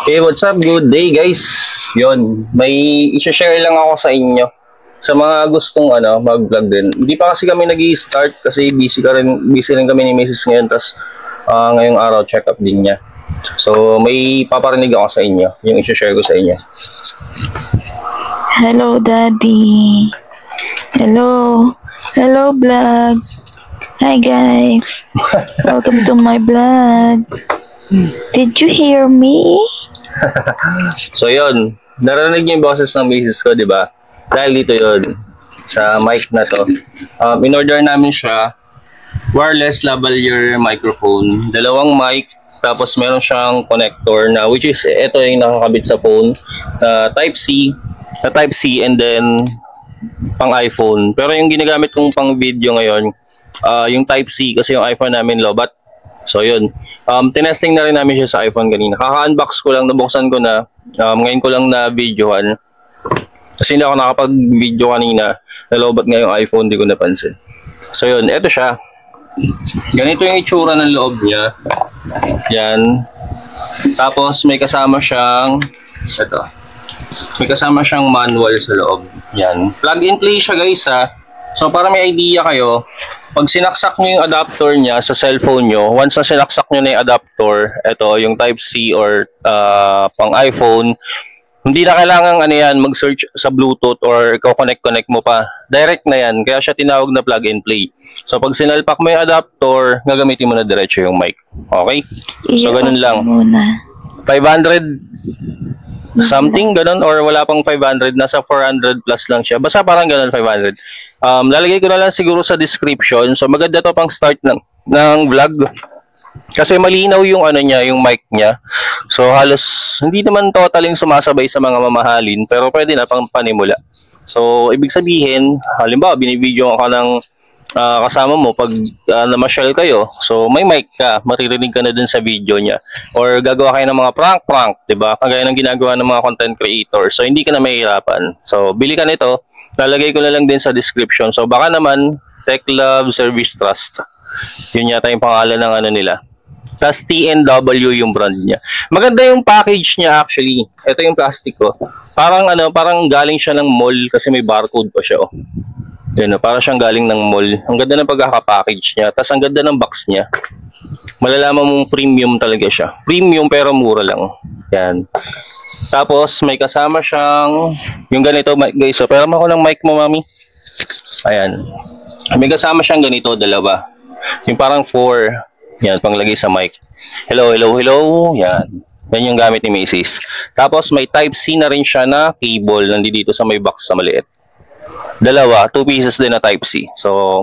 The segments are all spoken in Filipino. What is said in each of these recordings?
Hey, what's up? Good day, guys. Yon, may i-share lang ako sa inyo. Sa mga gustong mag-vlog din. Hindi pa kasi kami nag-i-start kasi busy rin kami ni Mrs. ngayon. Tapos ngayong araw, check-up din niya. So, may paparinig ako sa inyo. Yung i-share ko sa inyo. Hello, Daddy. Hello. Hello, vlog. Hi, guys. Welcome to my vlog. Did you hear me? So, yun. Narinig niyo yung boses ng misis ko, di ba? Dahil dito yun. Sa mic na to. In-order namin siya. Wireless lavalier microphone. Dalawang mic. Tapos meron siyang connector na which is ito yung nakakabit sa phone. Type-C and then pang iPhone. Pero yung ginagamit kong pang video ngayon, yung Type-C kasi yung iPhone namin lobat. So yun, tinesting na rin namin siya sa iPhone kanina. Kaka-unbox ko lang, nabuksan ko na, ngayon ko lang na videohan. Kasi hindi ako nakapag-video kanina, nalobat nga yung iPhone, di ko napansin. So yun, eto siya. Ganito yung itsura ng loob niya. Yan. Tapos may kasama siyang, ito. May kasama siyang manual sa loob. Yan. Plug and play siya guys ha. So para may idea kayo, pag sinaksak nyo yung adapter niya sa cellphone nyo, once na sinaksak nyo na yung adapter, ito yung Type-C or pang iPhone, hindi na kailangan mag-search sa Bluetooth or connect mo pa. Direct na yan, kaya siya tinawag na plug and play. So pag sinalpak mo yung adapter, gagamitin mo na diretso yung mic. Okay? So ganun lang. 500 something, ganun, or wala pang 500, nasa 400 plus lang siya. Basta parang ganun, 500. Lalagay ko na lang siguro sa description. So maganda to pang start ng vlog. Kasi malinaw yung yung mic niya. So halos hindi naman totaling sumasabay sa mga mamahalin, pero pwede na pang panimula. So ibig sabihin, halimbawa binibidyo ka ng kasama mo pag namasyal kayo, so may mic ka, maririnig ka na dun sa video niya. Or gagawa kayo ng mga prank, diba? Kagaya ng ginagawa ng mga content creators. So hindi ka na mahihirapan. So bili ka nito, lalagay ko na lang din sa description. So baka naman, Tech Love Service Trust. Yun yata yung pangalan ng nila. Tapos TNW yung brand niya. Maganda yung package niya actually. Ito yung plastic ko. Parang parang galing siya ng mall kasi may barcode pa siya. Yun, parang siyang galing ng mall. Ang ganda ng pagkaka-package niya. Tapos ang ganda ng box niya. Malalaman mong premium talaga siya. Premium pero mura lang. Yan. Tapos may kasama siyang yung ganito guys. So, pero ako ng mic mo, mami. Ayan. May kasama siyang ganito, dalawa. Yung parang 4. Yan, panglagay sa mic. Hello. Yan. Yan yung gamit ni Macy's. Tapos may Type-C na rin siya na cable. Nandito sa may box sa maliit. Dalawa, 2 pieces din na Type-C. So,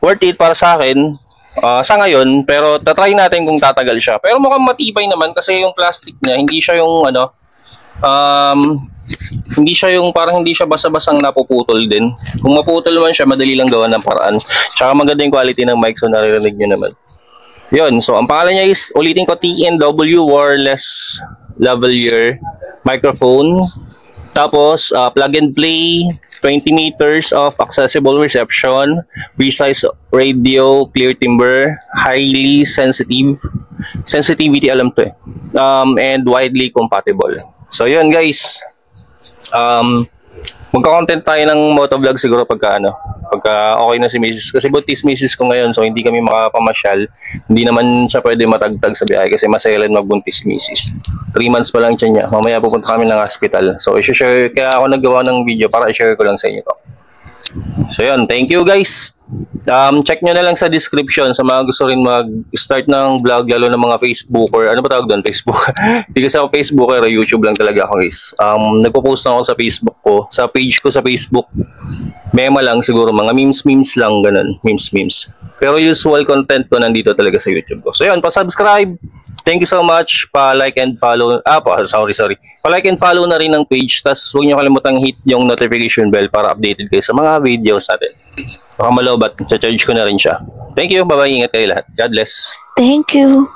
worth it para sa akin sa ngayon, pero tatry natin kung tatagal siya. Pero mukhang matibay naman kasi yung plastic niya, hindi siya yung hindi siya yung parang hindi siya basa-basang napuputol din. Kung maputol man siya, madali lang gawa ng paraan. Tsaka maganda yung quality ng mic, so naririnig nyo naman. Yun, so ang pangalan niya is, ulitin ko, TNW Wireless Lavalier Microphone. Tapos, plug and play, 20 meters of accessible reception, precise radio, clear timbre, highly sensitivity alam to and widely compatible. So yun guys, magka-content tayo ng motovlog siguro pagka okay na si Mrs. Kasi buntis Mrs. ko ngayon, so hindi kami makapamasyal. Hindi naman siya pwede matagtag sa biyahe kasi maselan magbuntis si Mrs. 3 months pa lang siya niya. Mamaya pupunta kami ng hospital. So i-share, kaya ako naggawa ng video para i-share ko lang sa inyo to. So yun, thank you guys. Check nyo na lang sa description sa mga gusto rin mag-start ng vlog, lalo ng mga Facebook or ano ba tawag doon? Facebook. Hindi kasi ako Facebook pero YouTube lang talaga ako guys. Nagpo-post na ako sa Facebook ko, sa page ko sa Facebook. Mema lang siguro, mga memes lang ganun, memes. Pero usual content ko nandito talaga sa YouTube ko. So yun, pa-subscribe. Thank you so much. Pa-like and follow. Sorry. Pa-like and follow na rin ng page. Tapos huwag niyo kalimutang hit yung notification bell para updated kayo sa mga videos natin. Baka malobat, charge ko na rin siya. Thank you. Bye-bye. Ingat kayo lahat. God bless. Thank you.